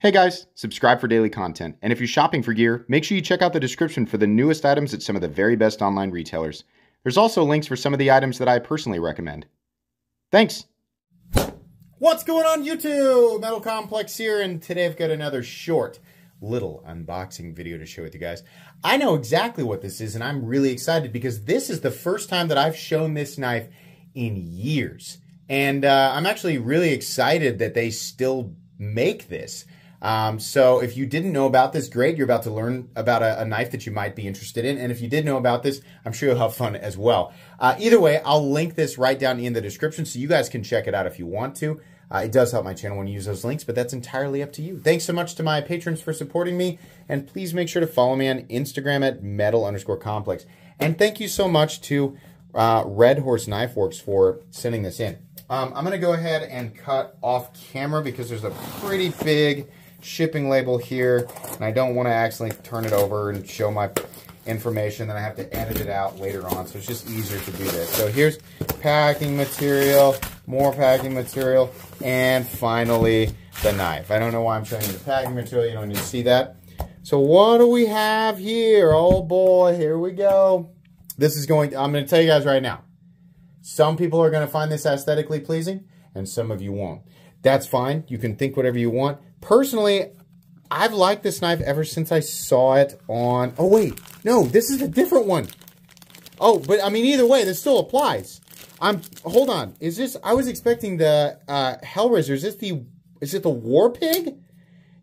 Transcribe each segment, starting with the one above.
Hey guys, subscribe for daily content, and if you're shopping for gear, make sure you check out the description for the newest items at some of the very best online retailers. There's also links for some of the items that I personally recommend. Thanks! What's going on YouTube? Metal Complex here, and today I've got another short little unboxing video to share with you guys. I know exactly what this is, and I'm really excited because this is the first time that I've shown this knife in years. And I'm actually really excited that they still make this. So if you didn't know about this, great. You're about to learn about a knife that you might be interested in. And if you did know about this, I'm sure you'll have fun as well. Either way, I'll link this right down in the description so you guys can check it out if you want to. It does help my channel when you use those links, but that's entirely up to you. Thanks so much to my patrons for supporting me. And please make sure to follow me on Instagram at metal_complex. And thank you so much to Red Horse Knife Works for sending this in. I'm going to go ahead and cut off camera because there's a pretty big shipping label here, and I don't want to accidentally turn it over and show my information, then I have to edit it out later on, so it's just easier to do this. So here's packing material, more packing material, and finally the knife. I don't know why I'm showing you the packing material, you don't need to see that. So what do we have here? Oh boy, here we go. This is I'm going to tell you guys right now, some people are going to find this aesthetically pleasing, and some of you won't. That's fine. You can think whatever you want. Personally, I've liked this knife ever since I saw it on... Oh, wait. No, this is a different one. Oh, but I mean, either way, this still applies. Hold on. Is this... I was expecting the Hellraiser. Is it the War Pig?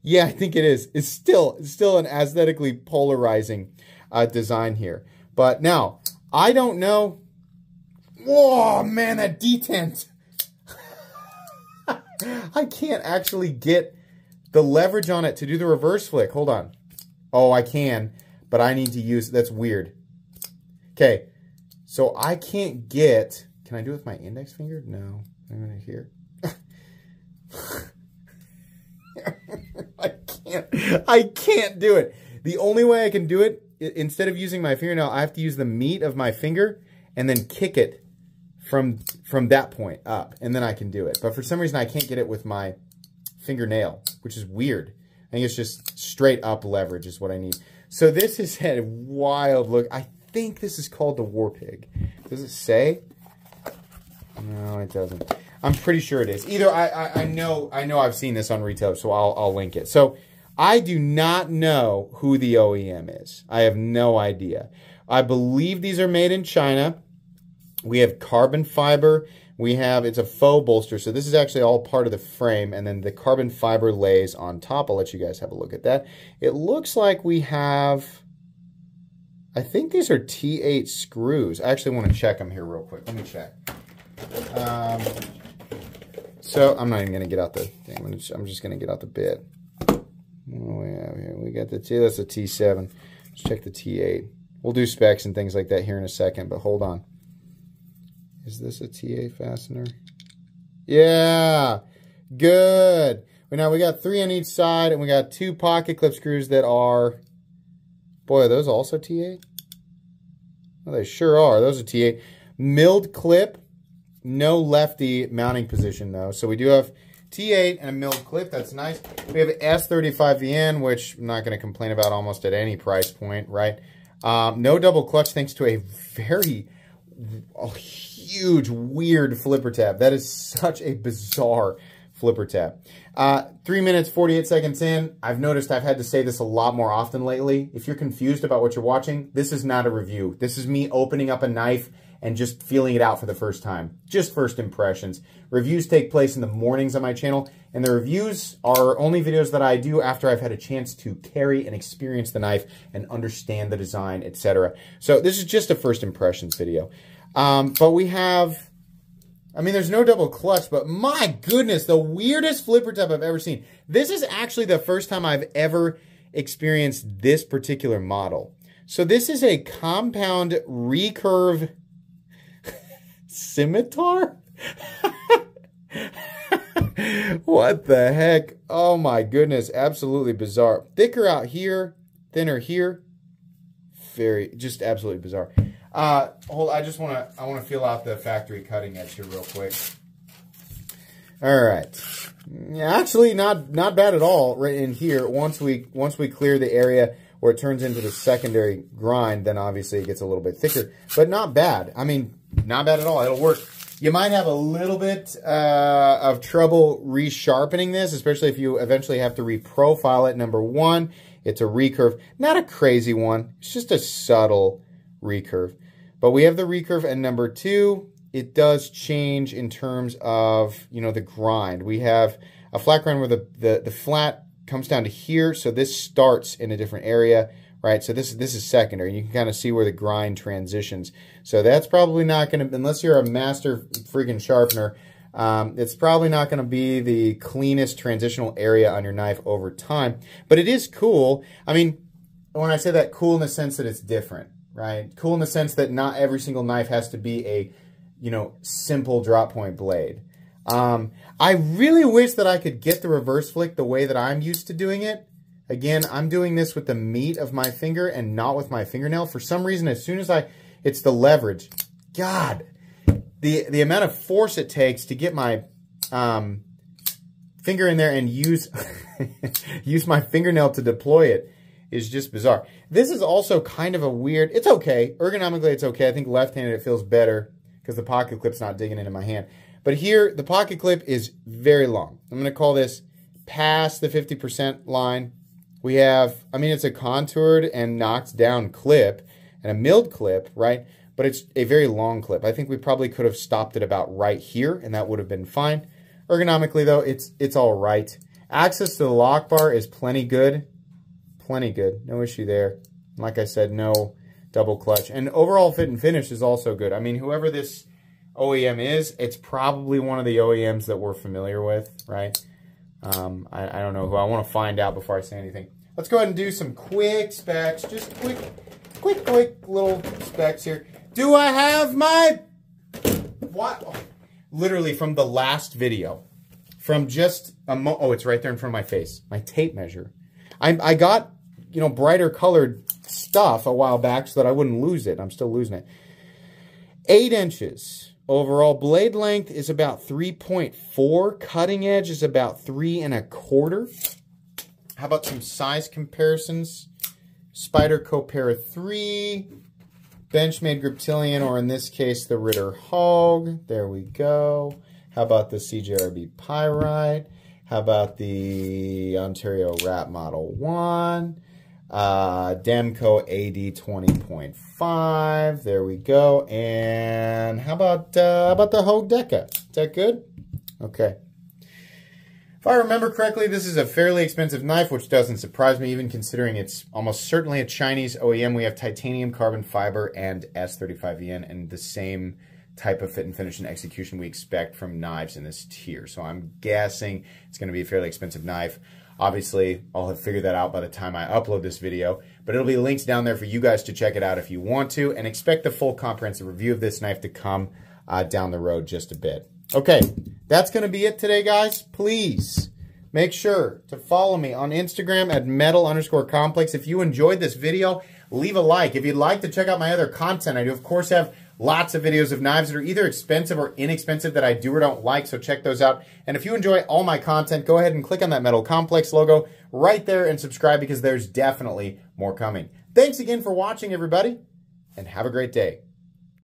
Yeah, I think it is. It's still an aesthetically polarizing design here. But now, I don't know... Whoa, man, that detent. I can't actually get the leverage on it to do the reverse flick. Hold on. Oh, I can, but I need to use... That's weird. Okay, so I can't get... Can I do it with my index finger? No. I'm going to here. I can't do it. The only way I can do it, instead of using my fingernail, I have to use the meat of my finger and then kick it from that point up, and then I can do it. But for some reason, I can't get it with my fingernail, which is weird. I think it's just straight up leverage is what I need. So this is a wild look. I think this is called the War Pig. Does it say? No, it doesn't. I'm pretty sure it is. Either I know I've seen this on retail, so I'll link it. So I do not know who the OEM is. I have no idea. I believe these are made in China. We have carbon fiber. It's a faux bolster, so this is actually all part of the frame, and then the carbon fiber lays on top. I'll let you guys have a look at that. It looks like we have, I think these are T8 screws. I actually want to check them here real quick. Let me check. So I'm not even going to get out the thing. I'm just going to get out the bit. What do we have here? We got the T, that's a T7. Let's check the T8. We'll do specs and things like that here in a second, but hold on. Is this a TA fastener? Yeah, good. Now we got 3 on each side, and we got 2 pocket clip screws that are, boy, are those also T8? Well, they sure are. Those are T8. Milled clip, no lefty mounting position though. So we do have T8 and a milled clip. That's nice. We have S35VN, which I'm not going to complain about almost at any price point, right? No double clutch thanks to a huge, weird flipper tab. That is such a bizarre flipper tab. 3 minutes, 48 seconds in. I've noticed I've had to say this a lot more often lately. If you're confused about what you're watching, this is not a review. This is me opening up a knife and just feeling it out for the first time. Just first impressions. Reviews take place in the mornings on my channel, and the reviews are only videos that I do after I've had a chance to carry and experience the knife and understand the design, etc. So this is just a first impressions video. But we have, I mean, there's no double clutch, but my goodness, the weirdest flipper tab I've ever seen. This is actually the first time I've ever experienced this particular model. So this is a compound recurve scimitar? What the heck? Oh my goodness, absolutely bizarre. Thicker out here, thinner here. Just absolutely bizarre. I want to feel out the factory cutting edge here real quick. All right. Actually, not bad at all right in here. Once we clear the area where it turns into the secondary grind, then obviously it gets a little bit thicker. But not bad. I mean, not bad at all. It'll work. You might have a little bit of trouble resharpening this, especially if you eventually have to reprofile it. Number one, it's a recurve. Not a crazy one. It's just a subtle recurve. But we have the recurve. And number two, it does change in terms of, you know, the grind. We have a flat grind where the flat comes down to here. So this starts in a different area, right? So this is secondary. You can kind of see where the grind transitions. So that's probably not going to, unless you're a master freaking sharpener, it's probably not going to be the cleanest transitional area on your knife over time. But it is cool. I mean, when I say that, cool in the sense that it's different, right? Cool in the sense that not every single knife has to be a, you know, simple drop point blade. I really wish that I could get the reverse flick the way that I'm used to doing it. Again, I'm doing this with the meat of my finger and not with my fingernail. For some reason, as soon as it's the leverage. God, the amount of force it takes to get my finger in there and use use my fingernail to deploy it is just bizarre. This is also kind of a weird, it's okay. Ergonomically, it's okay. I think left-handed it feels better because the pocket clip's not digging into my hand. But here, the pocket clip is very long. I'm going to call this past the 50% line. We have, I mean, it's a contoured and knocked down clip and a milled clip, right? But it's a very long clip. I think we probably could have stopped it about right here, and that would have been fine. Ergonomically, though, it's all right. Access to the lock bar is plenty good. Plenty good. No issue there. Like I said, no double clutch. And overall fit and finish is also good. I mean, whoever this OEM is, it's probably one of the OEMs that we're familiar with, right? I don't know who. I want to find out before I say anything. Let's go ahead and do some quick specs. Just quick little specs here. Do I have my... What? Oh, literally from the last video. From just a oh, it's right there in front of my face. My tape measure. I got, you know, brighter colored stuff a while back so that I wouldn't lose it. I'm still losing it. 8 inches. Overall blade length is about 3.4. Cutting edge is about 3 1/4. How about some size comparisons? Spyderco Para 3, Benchmade Griptilian, or in this case, the Ritter Hog. There we go. How about the CJRB Pyrite? How about the Ontario Rat Model 1? Demco AD 20.5. There we go. And how about the Hogue Deca? Is that good? Okay. If I remember correctly, this is a fairly expensive knife, which doesn't surprise me, even considering it's almost certainly a Chinese OEM. We have titanium, carbon fiber, and S35VN, and the same type of fit and finish and execution we expect from knives in this tier. So I'm guessing it's going to be a fairly expensive knife. Obviously, I'll have figured that out by the time I upload this video, but it'll be linked down there for you guys to check it out if you want to, and expect the full comprehensive review of this knife to come down the road just a bit. Okay, that's going to be it today, guys. Please make sure to follow me on Instagram at metal_complex. If you enjoyed this video, leave a like. If you'd like to check out my other content, I do, of course, have lots of videos of knives that are either expensive or inexpensive that I do or don't like, so check those out. And if you enjoy all my content, go ahead and click on that Metal Complex logo right there and subscribe, because there's definitely more coming. Thanks again for watching, everybody, and have a great day.